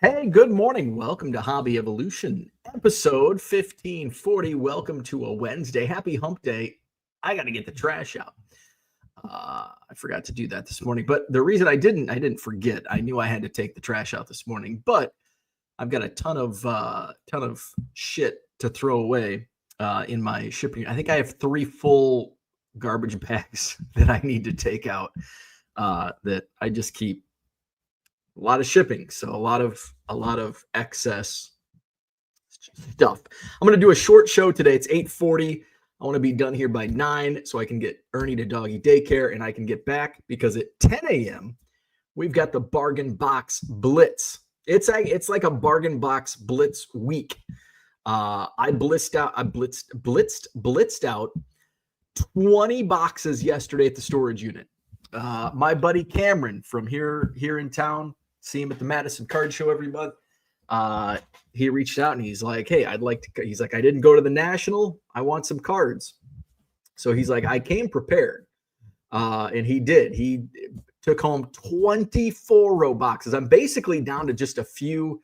Hey, good morning. Welcome to Hobby Evolution, episode 1540. Welcome to a Wednesday. Happy hump day. I got to get the trash out. I forgot to do that this morning, but the reason I didn't forget. I knew I had to take the trash out this morning, but I've got a ton of shit to throw away in my shipping. I think I have 3 full garbage bags that I need to take out that I just keep. A lot of shipping, so a lot of excess stuff. I'm going to do a short show today. It's 8:40. I want to be done here by 9 so I can get Ernie to doggy daycare and I can get back because at 10 a.m. we've got the Bargain Box Blitz. It's like a Bargain Box Blitz week. I blitzed out 20 boxes yesterday at the storage unit. My buddy Cameron from here in town, see him at the Madison Card Show every month. He reached out and he's like, hey, he's like, I didn't go to the National. I want some cards. So he's like, I came prepared. And he did. He took home 24 row boxes. I'm basically down to just a few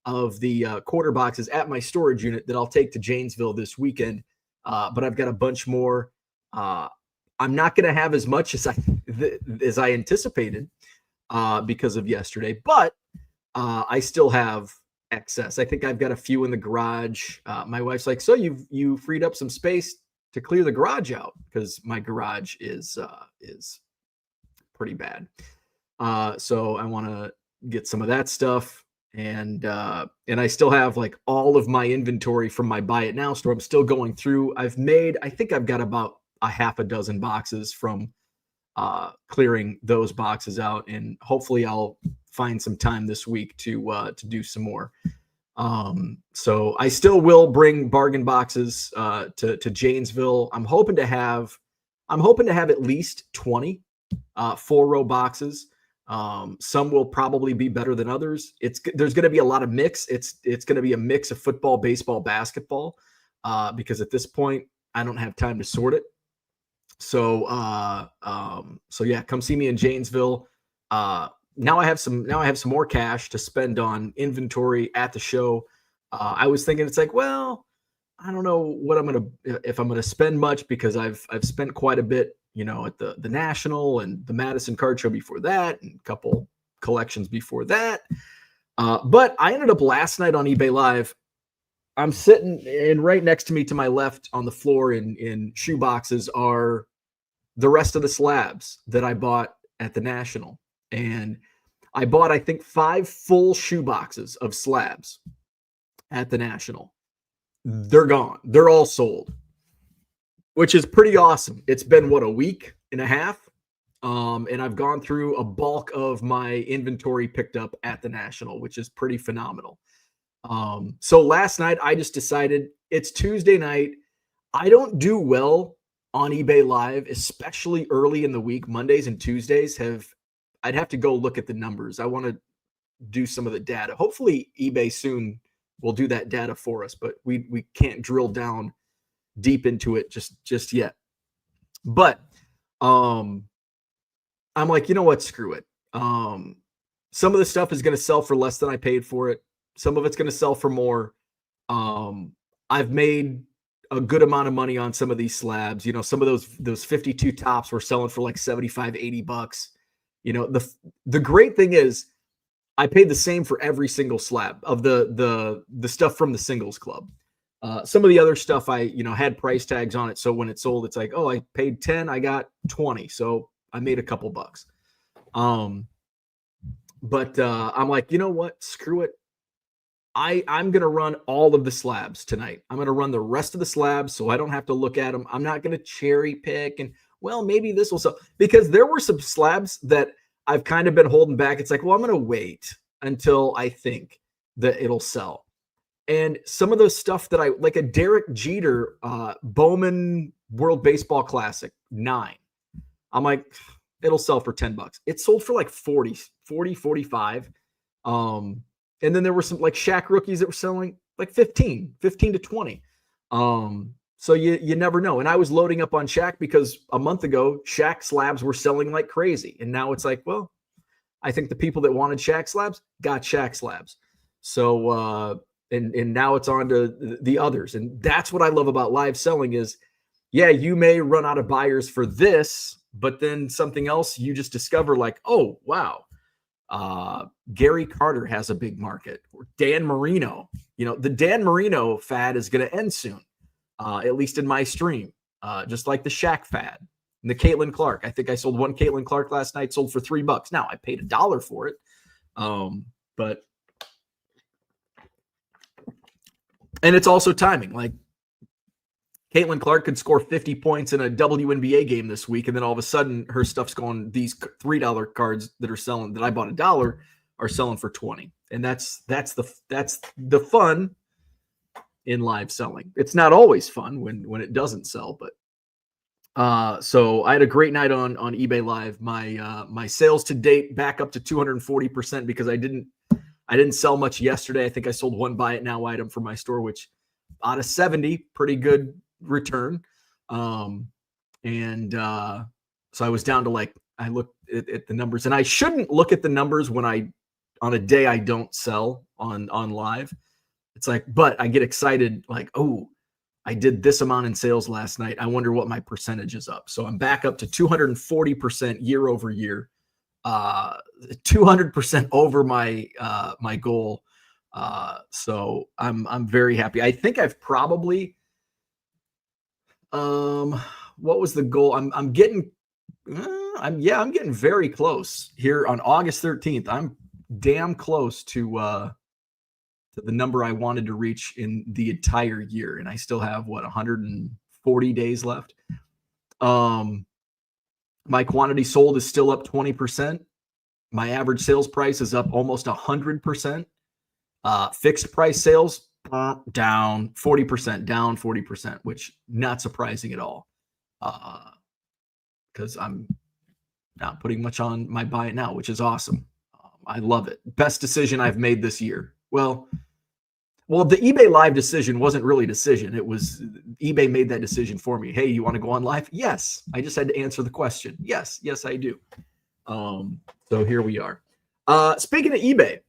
of the quarter boxes at my storage unit that I'll take to Janesville this weekend. But I've got a bunch more. I'm not going to have as much as I anticipated because of yesterday, but I still have excess. I think I've got a few in the garage. My wife's like, so you freed up some space to clear the garage out because my garage is pretty bad. So I want to get some of that stuff, and I still have like all of my inventory from my Buy It Now store. I'm still going through. I think I've got about a half a dozen boxes from clearing those boxes out, and hopefully I'll find some time this week to do some more. So I still will bring bargain boxes to Janesville. I'm hoping to have at least 20 4-row boxes. Some will probably be better than others. There's going to be a lot of mix. It's going to be a mix of football, baseball, basketball, because at this point I don't have time to sort it. So yeah, come see me in Janesville. Now I have some more cash to spend on inventory at the show. I was thinking it's like, well, I don't know if I'm gonna spend much because I've spent quite a bit, at the National and the Madison Card Show before that, and a couple collections before that. But I ended up last night on eBay Live. I'm sitting, and right next to me to my left on the floor in shoe boxes are the rest of the slabs that I bought at the National. And I bought, I think, 5 full shoe boxes of slabs at the National. They're gone. They're all sold, which is pretty awesome. It's been, a week and a half? And I've gone through a bulk of my inventory picked up at the National, which is pretty phenomenal. So last night I just decided it's Tuesday night. I don't do well on eBay Live, especially early in the week. Mondays and Tuesdays I'd have to go look at the numbers. I want to do some of the data. Hopefully eBay soon will do that data for us, but we can't drill down deep into it just yet. But I'm like, you know what? Screw it. Some of the stuff is going to sell for less than I paid for it. Some of it's going to sell for more. I've made a good amount of money on some of these slabs. Some of those 52 tops were selling for like $75-$80. The great thing is I paid the same for every single slab of the stuff from the singles club. Some of the other stuff I had price tags on it, so when it sold, it's like, oh, I paid 10, I got 20, so I made a couple bucks. But I'm like, you know what? Screw it. I'm going to run all of the slabs tonight. I'm going to run the rest of the slabs so I don't have to look at them. I'm not going to cherry pick and, well, maybe this will sell. Because there were some slabs that I've kind of been holding back. It's like, well, I'm going to wait until I think that it'll sell. And some of the stuff that like a Derek Jeter Bowman World Baseball Classic 9. I'm like, it'll sell for $10. It sold for like 40, 45. And then there were some like Shaq rookies that were selling like 15 to 20. So you never know. And I was loading up on Shaq because a month ago, Shaq slabs were selling like crazy. And now it's like, well, I think the people that wanted Shaq slabs got Shaq slabs. So and now it's on to the others. And that's what I love about live selling is, yeah, you may run out of buyers for this, but then something else you just discover like, oh, wow, Gary Carter has a big market. Or Dan Marino, the Dan Marino fad is going to end soon, at least in my stream, just like the Shaq fad and the Caitlin Clark. I think I sold one Caitlin Clark last night, sold for $3. Now I paid $1 for it. But, and it's also timing. Like Caitlin Clark could score 50 points in a WNBA game this week, and then all of a sudden her stuff's going, these $3 cards that are selling, that I bought $1, are selling for 20. And that's the fun in live selling. It's not always fun when it doesn't sell, but so I had a great night on eBay Live. My sales to date back up to 240% because I didn't sell much yesterday. I think I sold one buy it now item for my store, which out of 70, pretty good return. So I was down to like, I looked at the numbers, and I shouldn't look at the numbers on a day I don't sell on live. It's like, but I get excited like, oh, I did this amount in sales last night. I wonder what my percentage is up. So I'm back up to 240% year over year, 200% over my goal. So I'm very happy. I think I've probably, what was the goal? I'm getting very close here on August 13th. I'm damn close to the number I wanted to reach in the entire year. And I still have 140 days left. My quantity sold is still up 20%. My average sales price is up almost 100%. Fixed price sales down 40%, which not surprising at all. Because I'm not putting much on my buy it now, which is awesome. I love it. Best decision I've made this year. Well, the eBay Live decision wasn't really a decision. It was eBay made that decision for me. Hey, you want to go on live? Yes. I just had to answer the question. Yes, I do. So here we are. Speaking of eBay,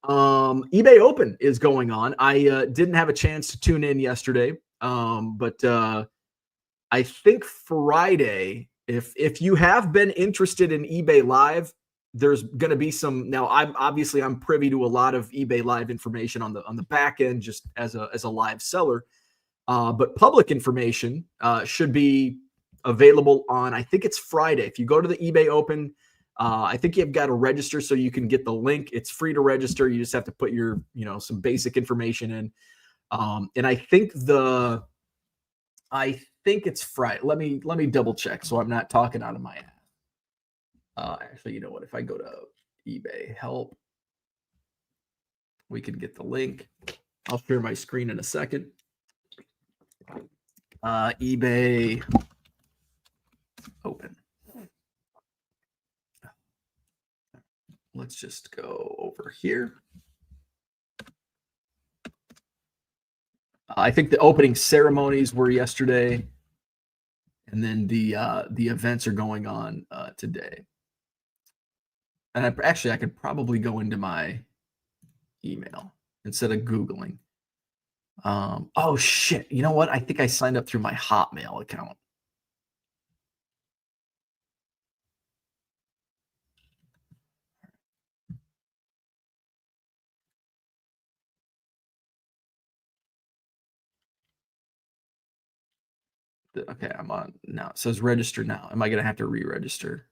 eBay Open is going on. I didn't have a chance to tune in yesterday, but I think Friday, if you have been interested in eBay Live, there's going to be some. Now, I'm privy to a lot of eBay Live information on the back end, just as a live seller. But public information should be available on, I think it's Friday. If you go to the eBay Open, I think you've got to register so you can get the link. It's free to register. You just have to put your, some basic information in. And I think it's Friday. Let me double check so I'm not talking out of my ass. Actually, you know what? If I go to eBay help, we can get the link. I'll share my screen in a second. eBay Open. Let's just go over here. I think the opening ceremonies were yesterday, and then the events are going on today. And I could probably go into my email instead of Googling. Oh shit! You know what? I think I signed up through my Hotmail account. Okay, I'm on now. It says register now. Am I going to have to re-register?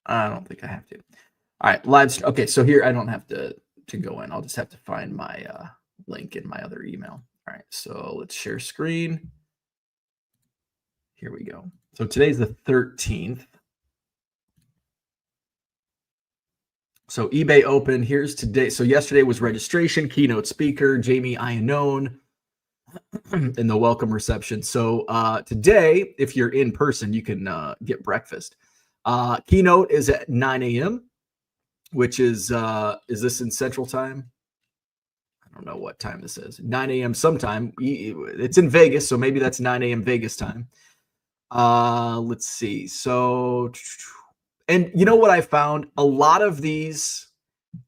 I don't think I have to. All right, live. Okay, so here I don't have to go in. I'll just have to find my link in my other email. All right, so let's share screen. Here we go. So today's the 13th. So eBay Open, here's today. So yesterday was registration, keynote speaker, Jamie Iannone, in the welcome reception. So today, if you're in person, you can get breakfast. Keynote is at 9 a.m., which is this in Central Time? I don't know what time this is. 9 a.m. sometime. It's in Vegas, so maybe that's 9 a.m. Vegas time. Let's see. So And you know what I found? A lot of these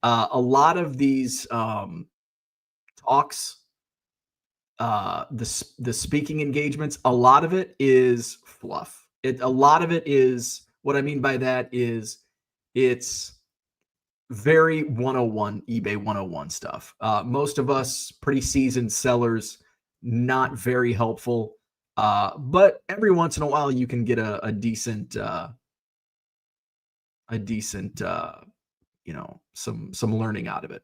talks, the speaking engagements, a lot of it is fluff. A lot of it is, what I mean by that is it's very 101, eBay 101 stuff. Most of us pretty seasoned sellers, not very helpful. But every once in a while you can get a decent some learning out of it.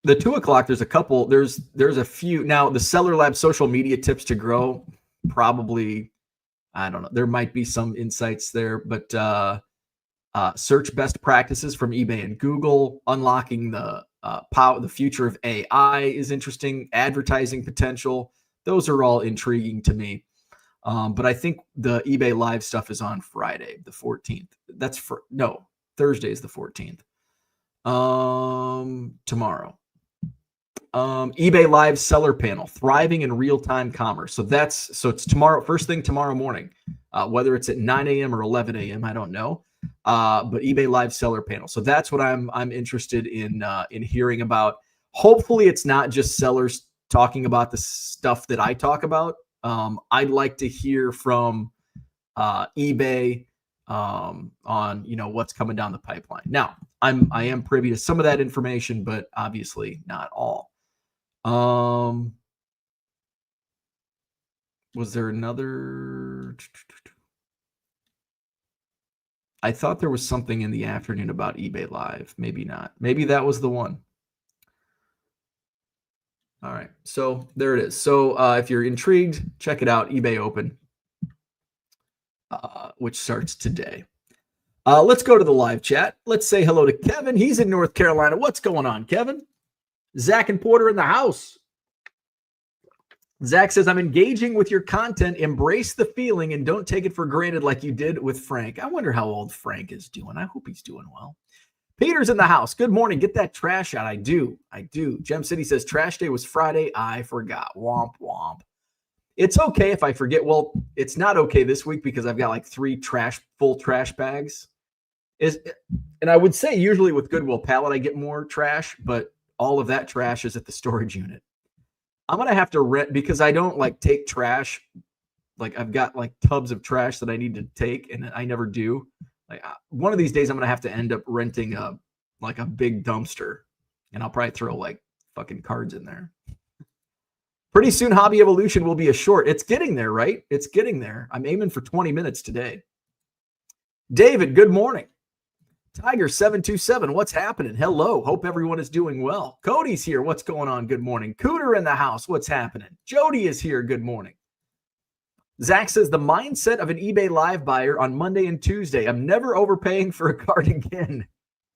The 2:00, there's a couple, there's a few. Now the Seller Lab social media tips to grow, probably, I don't know, there might be some insights there, but search best practices from eBay and Google, unlocking the future of AI is interesting, advertising potential. Those are all intriguing to me. But I think the eBay Live stuff is on Friday, the 14th. Thursday is the 14th. Tomorrow. eBay Live seller panel, thriving in real-time commerce. So it's tomorrow, first thing tomorrow morning, whether it's at 9 a.m. or 11 a.m., I don't know. But eBay Live seller panel. So that's what I'm interested in hearing about. Hopefully it's not just sellers talking about the stuff that I talk about. I'd like to hear from eBay on what's coming down the pipeline. Now, I am privy to some of that information, but obviously not all. Was there another? I thought there was something in the afternoon about eBay Live. Maybe not. Maybe that was the one. All right. So there it is. So if you're intrigued, check it out. eBay Open, which starts today. Let's go to the live chat. Let's say hello to Kevin. He's in North Carolina. What's going on, Kevin? Zach and Porter in the house. Zach says, I'm engaging with your content. Embrace the feeling and don't take it for granted like you did with Frank. I wonder how old Frank is doing. I hope he's doing well. Peter's in the house. Good morning. Get that trash out. I do. Gem City says, trash day was Friday. I forgot. Womp, womp. It's okay if I forget. Well, it's not okay this week because I've got like 3 full trash bags. And I would say usually with Goodwill Pallet, I get more trash, but all of that trash is at the storage unit. I'm going to have to rent because I don't like take trash. Like I've got like tubs of trash that I need to take and I never do. Like one of these days I'm going to have to end up renting a big dumpster and I'll probably throw like fucking cards in there. Pretty soon Hobby Evolution will be a short. It's getting there, right? It's getting there. I'm aiming for 20 minutes today. David, good morning. Tiger727, what's happening? Hello. Hope everyone is doing well. Cody's here. What's going on? Good morning. Cooter in the house. What's happening? Jody is here. Good morning. Zach says, the mindset of an eBay Live buyer on Monday and Tuesday. I'm never overpaying for a card again.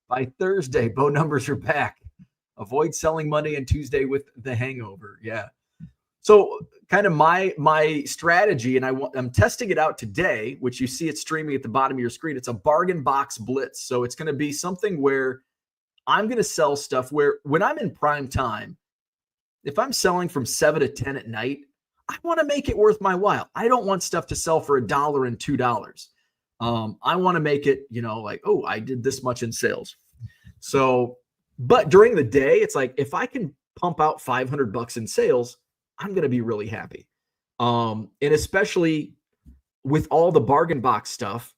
By Thursday, bow numbers are back. Avoid selling Monday and Tuesday with the hangover. Yeah. So kind of my strategy, and I'm testing it out today, which you see it streaming at the bottom of your screen. It's a Bargain Box Blitz. So it's going to be something where I'm going to sell stuff where when I'm in prime time, if I'm selling from 7 to 10 at night, I want to make it worth my while. I don't want stuff to sell for $1 and $2. I want to make it, like, oh, I did this much in sales. So, but during the day, it's like, if I can pump out $500 in sales, I'm going to be really happy. And especially with all the bargain box stuff,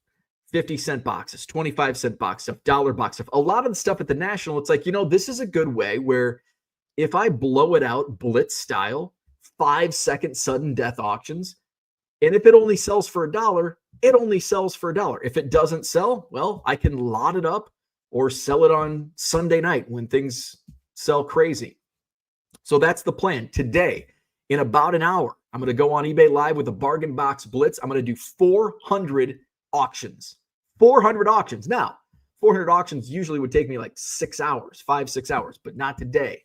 50-cent boxes, 25-cent box stuff, dollar box stuff, a lot of the stuff at the National, it's like, this is a good way where if I blow it out Blitz style, 5-second sudden death auctions, and if it only sells for $1, it only sells for $1. If it doesn't sell, well, I can lot it up or sell it on Sunday night when things sell crazy. So that's the plan. Today, in about an hour, I'm going to go on eBay Live with a Bargain Box Blitz. I'm going to do 400 auctions. 400 auctions. Now, 400 auctions usually would take me like 6 hours, 5-6 hours, but not today.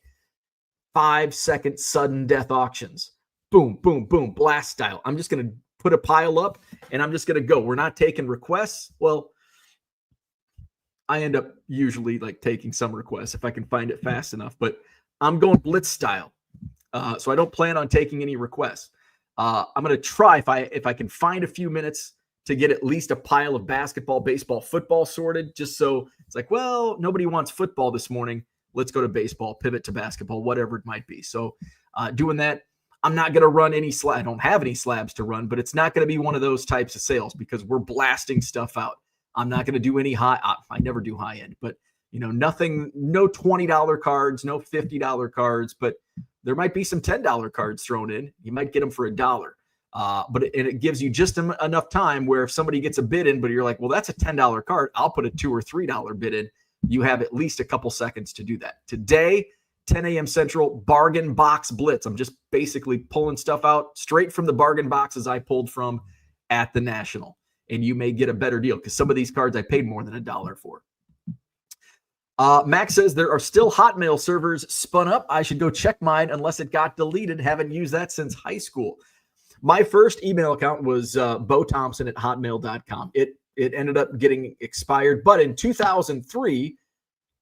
5-second sudden death auctions. Boom, boom, boom, blast style. I'm just going to put a pile up and I'm just going to go. We're not taking requests. Well, I end up usually like taking some requests if I can find it fast enough, but I'm going Blitz style. So I don't plan on taking any requests. I'm going to try if I can find a few minutes to get at least a pile of basketball, baseball, football sorted, just so it's like, well, nobody wants football this morning. Let's go to baseball, pivot to basketball, whatever it might be. So doing that, I'm not going to run any I don't have any slabs to run, but it's not going to be one of those types of sales because we're blasting stuff out. I'm not going to do any I never do high end, but nothing, no $20 cards, no $50 cards, but there might be some $10 cards thrown in. You might get them for $1. But it gives you just enough time where if somebody gets a bid in, but you're like, well, that's a $10 card, I'll put a $2 or $3 bid in. You have at least a couple seconds to do that. Today, 10 a.m. Central, Bargain Box Blitz. I'm just basically pulling stuff out straight from the bargain boxes I pulled from at the National. And you may get a better deal because some of these cards I paid more than $1 for. Max says there are still Hotmail servers spun up. I should go check mine unless it got deleted. Haven't used that since high school. My first email account was bothompson@hotmail.com. It ended up getting expired. But in 2003,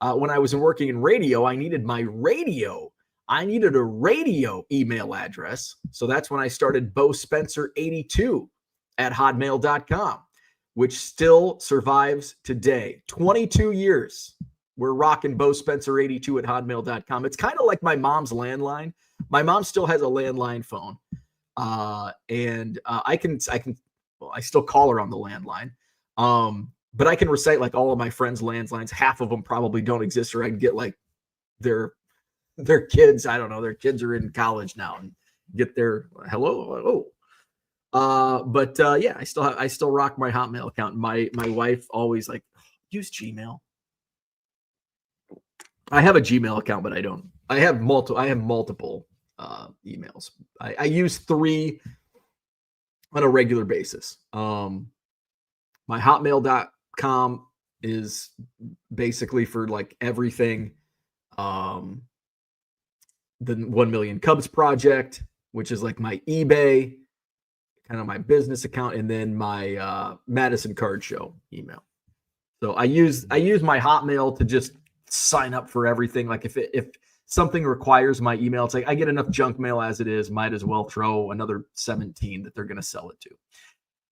when I was working in radio, I needed a radio email address. So that's when I started bospencer82@hotmail.com, which still survives today. 22 years. We're rocking bospencer82@hotmail.com. It's kind of like my mom's landline. My mom still has a landline phone. I still call her on the landline. But I can recite like all of my friends' landlines. Half of them probably don't exist, or I can get like their kids. I don't know. Their kids are in college now and get their hello. Yeah, I still rock my Hotmail account. My wife always like, use Gmail. I have a Gmail account, but I don't. I have multiple emails. I use 3 on a regular basis. My hotmail.com is basically for like everything. The 1 Million Cubs project, which is like my eBay, kind of my business account, and then my Madison Card Show email. So I use my Hotmail to just sign up for everything. Like if something requires my email, it's like I get enough junk mail as it is. Might as well throw another 17 that they're going to sell it to.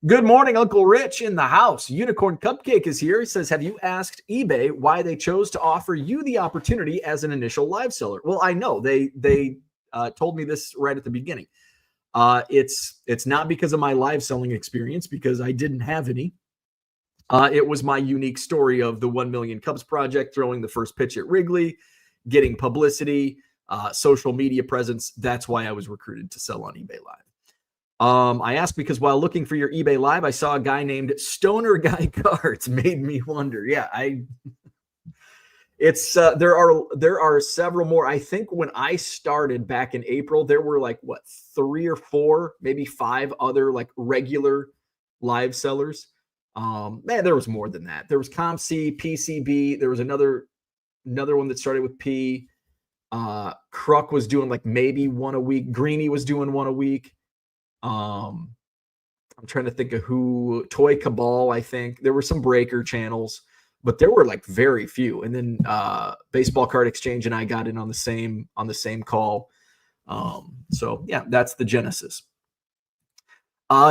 Good morning, Uncle Rich in the house. Unicorn Cupcake is here. He says, have you asked eBay why they chose to offer you the opportunity as an initial live seller? Well, I know they told me this right at the beginning. It's not because of my live selling experience, because I didn't have any. It was my unique story of the 1 Million Cubs project, throwing the first pitch at Wrigley, getting publicity, social media presence. That's why I was recruited to sell on eBay Live. I asked because while looking for your eBay Live, I saw a guy named Stoner Guy Cards. Made me wonder. Yeah, there are several more. I think when I started back in April, there were like 3 or 4, maybe 5 other like regular live sellers. There was more than that. There was ComC, PCB. There was another one that started with P. Kruk was doing like maybe 1 a week. Greeny was doing 1 a week. I'm trying to think of who. Toy Cabal, I think. There were some breaker channels, but there were like very few. And then Baseball Card Exchange and I got in on the same call. So yeah, that's the genesis.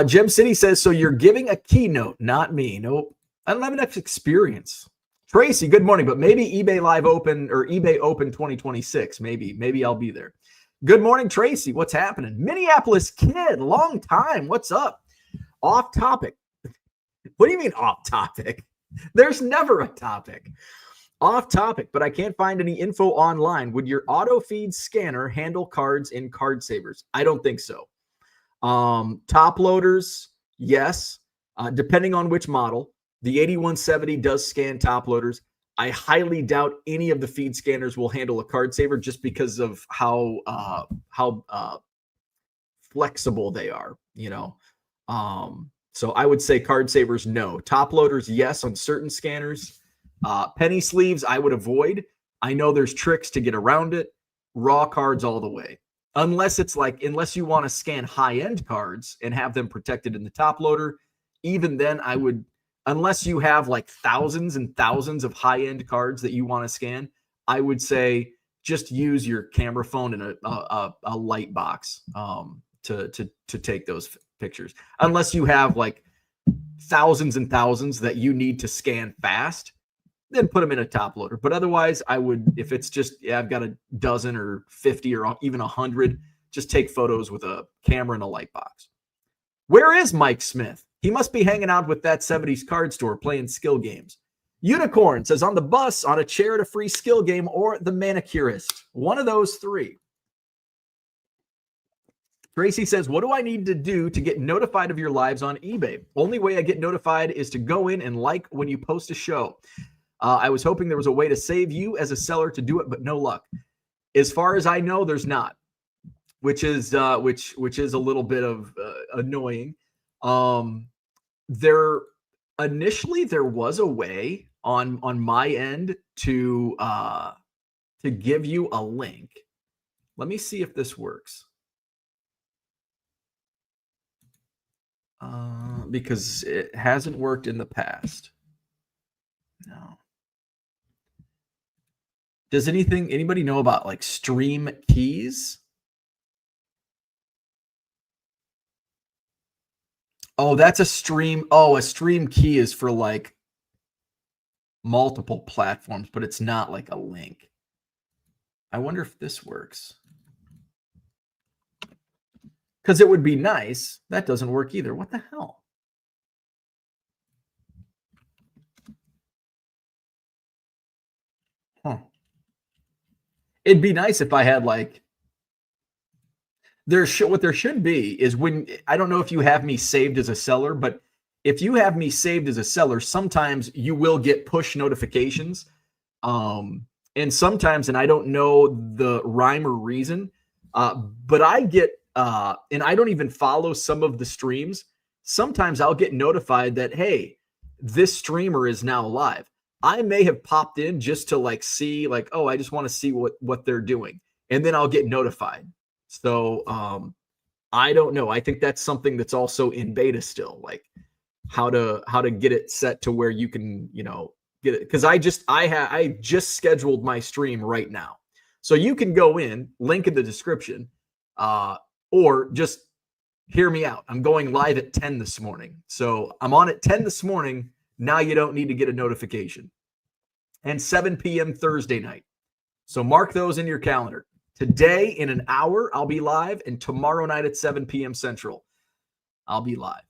Gem City says, so you're giving a keynote, not me. Nope. I don't have enough experience. Tracy, good morning, but maybe eBay Live Open or eBay Open 2026. Maybe I'll be there. Good morning, Tracy. What's happening? Minneapolis Kid, long time. What's up? Off topic. What do you mean off topic? There's never a topic. Off topic, but I can't find any info online. Would your auto feed scanner handle cards in Card Savers? I don't think so. Top loaders, yes. Depending on which model. The 8170 does scan top loaders. I highly doubt any of the feed scanners will handle a card saver just because of how flexible they are, So I would say card savers, no. Top loaders, yes, on certain scanners. Penny sleeves, I would avoid. I know there's tricks to get around it. Raw cards all the way. Unless you want to scan high-end cards and have them protected in the top loader, even then I would, unless you have like thousands and thousands of high-end cards that you want to scan, I would say just use your camera phone and a light box to take those pictures, unless you have like thousands and thousands that you need to scan fast. Then put them in a top loader. But otherwise, I would, if it's just, I've got a dozen or 50 or even 100, just take photos with a camera and a light box. Where is Mike Smith? He must be hanging out with that 70s card store playing skill games. Unicorn says on the bus, on a chair at a free skill game, or the manicurist. One of those three. Tracy says, what do I need to do to get notified of your lives on eBay? Only way I get notified is to go in and like when you post a show. I was hoping there was a way to save you as a seller to do it, but no luck. As far as I know, there's not, which is a little bit of annoying. Initially there was a way on my end to give you a link. Let me see if this works. Because it hasn't worked in the past. No. Does anybody know about like stream keys? Oh, that's a stream. Oh, a stream key is for like multiple platforms, but it's not like a link. I wonder if this works. Because it would be nice. That doesn't work either. What the hell? Huh. It'd be nice if I had like, what there should be is when, I don't know if you have me saved as a seller, but if you have me saved as a seller, sometimes you will get push notifications. And sometimes, and I don't know the rhyme or reason, but I get, and I don't even follow some of the streams. Sometimes I'll get notified that, hey, this streamer is now live. I may have popped in just to like see, like, oh, I just want to see what they're doing. And then I'll get notified. So I don't know. I think that's something that's also in beta still, like how to get it set to where you can, get it. Because I just scheduled my stream right now. So you can go in, link in the description, or just hear me out. I'm going live at 10 this morning. So I'm on at 10 this morning. Now you don't need to get a notification. And 7 p.m. Thursday night. So mark those in your calendar. Today, in an hour, I'll be live. And tomorrow night at 7 p.m. Central, I'll be live.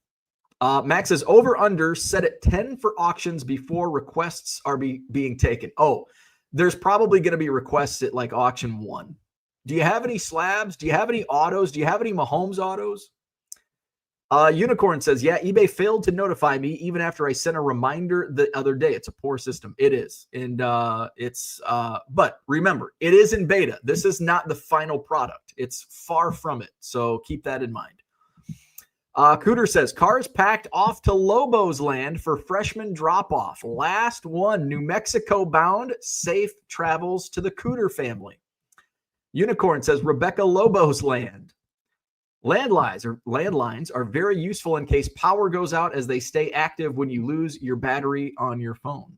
Max says, over under set at 10 for auctions before requests are being taken. Oh, there's probably going to be requests at like auction 1. Do you have any slabs? Do you have any autos? Do you have any Mahomes autos? Unicorn says, yeah, eBay failed to notify me even after I sent a reminder the other day. It's a poor system. It is. And but remember, it is in beta. This is not the final product. It's far from it. So keep that in mind. Cooter says, cars packed off to Lobos land for freshman drop-off. Last one, New Mexico bound, safe travels to the Cooter family. Unicorn says, Rebecca Lobos land. Landlines are very useful in case power goes out, as they stay active when you lose your battery on your phone.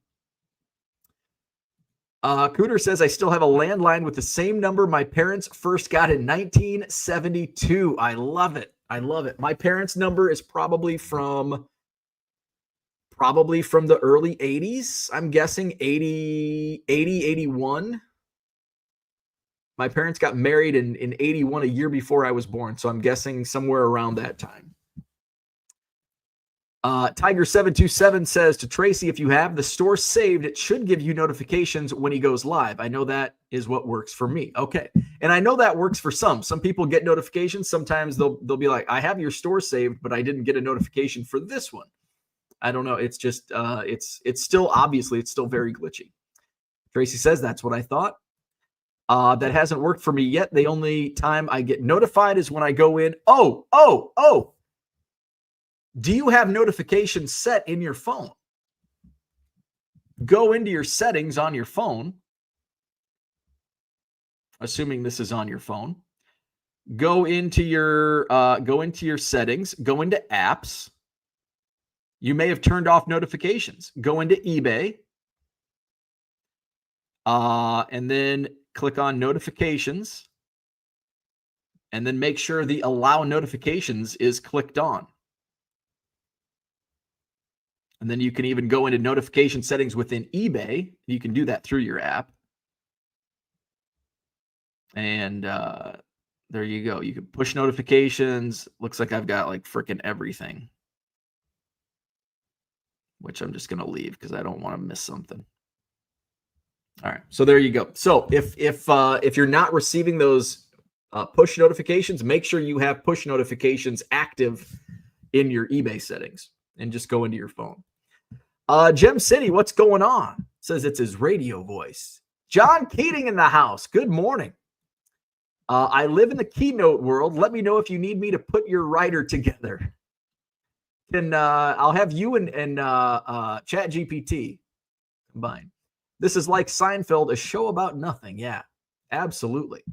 Cooter says, I still have a landline with the same number my parents first got in 1972. I love it. I love it. My parents' number is probably from the early 80s. I'm guessing 80, 81. My parents got married in 81, a year before I was born. So I'm guessing somewhere around that time. Tiger727 says to Tracy, if you have the store saved, it should give you notifications when he goes live. I know that is what works for me. Okay. And I know that works for some. Some people get notifications. Sometimes they'll be like, I have your store saved, but I didn't get a notification for this one. I don't know. It's just, it's still, obviously, it's still very glitchy. Tracy says, that's what I thought. That hasn't worked for me yet. The only time I get notified is when I go in. Oh. Do you have notifications set in your phone? Go into your settings on your phone. Assuming this is on your phone. Go into your settings. Go into apps. You may have turned off notifications. Go into eBay. And then click on notifications, and then make sure the allow notifications is clicked on. And then you can even go into notification settings within eBay. You can do that through your app. And there you go. You can push notifications. Looks like I've got like freaking everything, which I'm just going to leave because I don't want to miss something. All right. So there you go. So if you're not receiving those push notifications, make sure you have push notifications active in your eBay settings and just go into your phone. Gem City, what's going on? Says it's his radio voice. John Keating in the house. Good morning. I live in the keynote world. Let me know if you need me to put your writer together. I'll have you and ChatGPT combined. This is like Seinfeld, a show about nothing. Yeah, absolutely.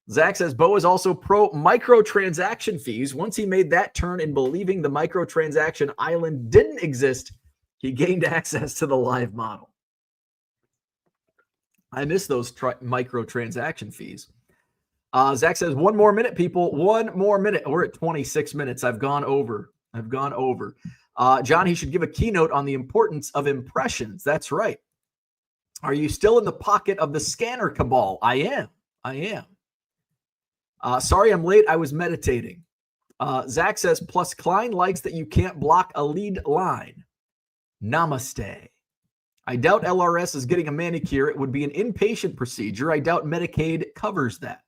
Zach says Bo is also pro microtransaction fees. Once he made that turn in believing the microtransaction island didn't exist, he gained access to the live model. I miss those microtransaction fees. Zach says, 1 more minute, people. 1 more minute. We're at 26 minutes. I've gone over. John, he should give a keynote on the importance of impressions. That's right. Are you still in the pocket of the scanner cabal? I am. Sorry I'm late. I was meditating. Zach says, plus Klein likes that you can't block a lead line. Namaste. I doubt LRS is getting a manicure. It would be an inpatient procedure. I doubt Medicaid covers that.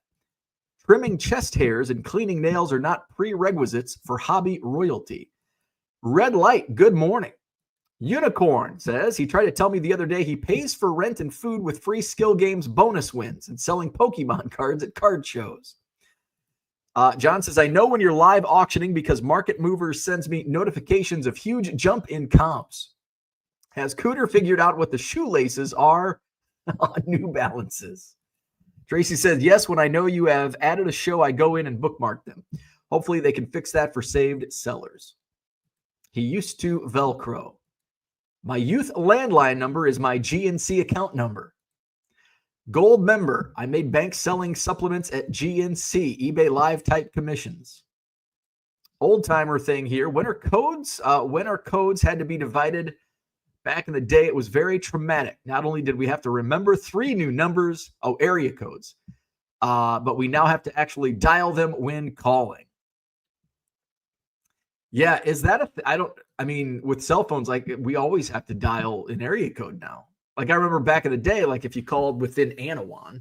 Trimming chest hairs and cleaning nails are not prerequisites for hobby royalty. Red Light, good morning. Unicorn says he tried to tell me the other day he pays for rent and food with free skill games bonus wins and selling Pokemon cards at card shows. John says, I know when you're live auctioning because Market Movers sends me notifications of huge jump in comps. Has Cooter figured out what the shoelaces are on New Balances? Tracy says, yes, when I know you have added a show, I go in and bookmark them. Hopefully they can fix that for saved sellers. He used to Velcro. My youth landline number is my GNC account number. Gold member. I made bank selling supplements at GNC, eBay live type commissions. Old timer thing here. When are codes had to be divided? Back in the day, it was very traumatic. Not only did we have to remember 3 new numbers, area codes, but we now have to actually dial them when calling. Yeah, is that with cell phones, like we always have to dial an area code now. Like I remember back in the day, like if you called within Anawan,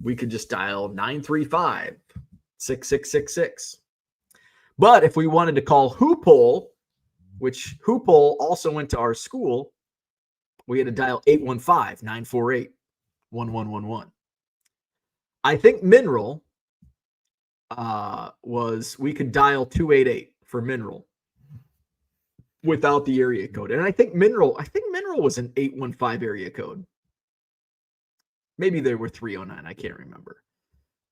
we could just dial 935-6666. But if we wanted to call Hoopole, which Hoopole also went to our school, we had to dial 815-948-1111. I think Mineral we could dial 288 for Mineral without the area code. And I think Mineral was an 815 area code. Maybe there were 309. I can't remember.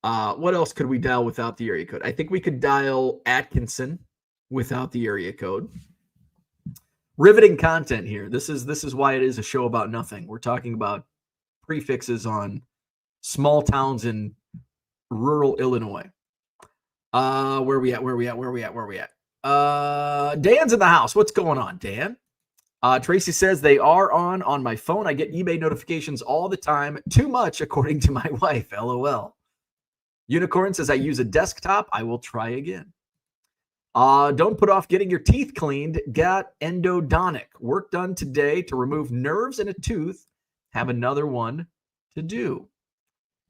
What else could we dial without the area code? I think we could dial Atkinson without the area code. Riveting content here. This is why it is a show about nothing. We're talking about prefixes on small towns in rural Illinois. Where we at? Dan's in the house. What's going on, Dan? Tracy says they are on my phone. I get eBay notifications all the time. Too much, according to my wife. LOL. Unicorn says I use a desktop. I will try again. Don't put off getting your teeth cleaned. Got endodontic. Work done today to remove nerves in a tooth. Have another one to do.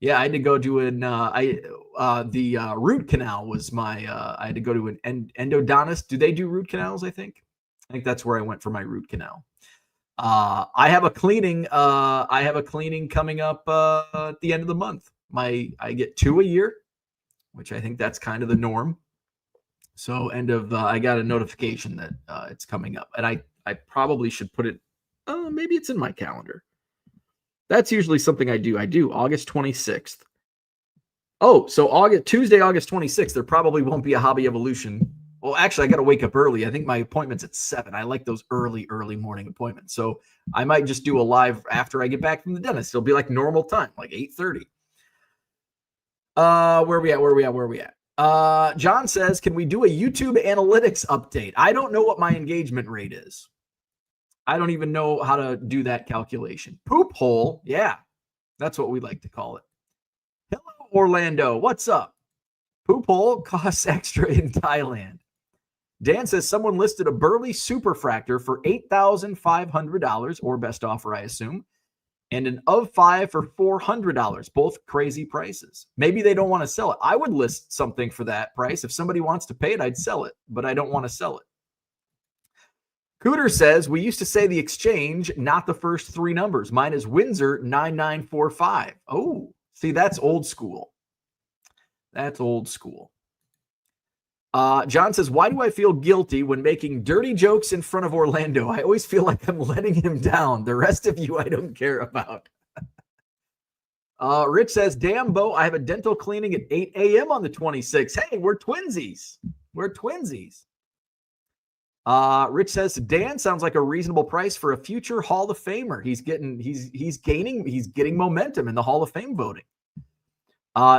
Yeah, I had to go to the root canal was my, I had to go to an endodontist. Do they do root canals? I think that's where I went for my root canal. I have a cleaning coming up at the end of the month. I get 2 a year, which I think that's kind of the norm. So I got a notification that it's coming up, and I probably should put it. Maybe it's in my calendar. That's usually something I do. I do August 26th. Oh, so Tuesday, August 26th. There probably won't be a Hobby Evolution. Well, actually, I got to wake up early. I think my appointment's at 7. I like those early morning appointments. So I might just do a live after I get back from the dentist. It'll be like normal time, like 8:30. Where we at? John says, can we do a YouTube analytics update? I don't know what my engagement rate is. I don't even know how to do that calculation. Poop hole. Yeah, that's what we like to call it. Hello, Orlando. What's up? Poop hole costs extra in Thailand. Dan says someone listed a Burley Superfractor for $8,500, or best offer, I assume, and an of 5 for $400. Both crazy prices. Maybe they don't want to sell it. I would list something for that price. If somebody wants to pay it, I'd sell it, but I don't want to sell it. Cooter says, we used to say the exchange, not the first three numbers. Mine is Windsor 9945. Oh, see, that's old school. That's old school. John says, why do I feel guilty when making dirty jokes in front of Orlando? I always feel like I'm letting him down. The rest of you I don't care about. Rich says, damn, Bo, I have a dental cleaning at 8 a.m. on the 26th. Hey, we're twinsies. We're twinsies. Rich says, Dan sounds like a reasonable price for a future Hall of Famer. He's getting momentum in the Hall of Fame voting.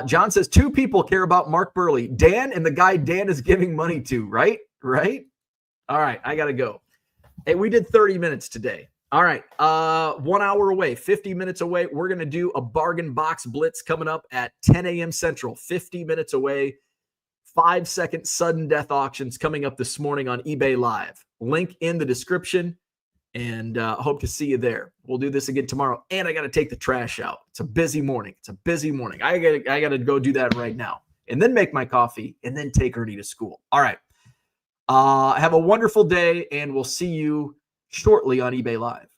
John says, two people care about Mark Burley, Dan and the guy Dan is giving money to, right? Right? All right, I got to go. Hey, we did 30 minutes today. All right, 1 hour away, 50 minutes away. We're going to do a Bargain Box Blitz coming up at 10 a.m. Central, 50 minutes away. 5-second sudden death auctions coming up this morning on eBay Live. Link in the description, and hope to see you there. We'll do this again tomorrow, and I got to take the trash out. It's a busy morning. I got to go do that right now, and then make my coffee, and then take Ernie to school. All right. Have a wonderful day, and we'll see you shortly on eBay Live.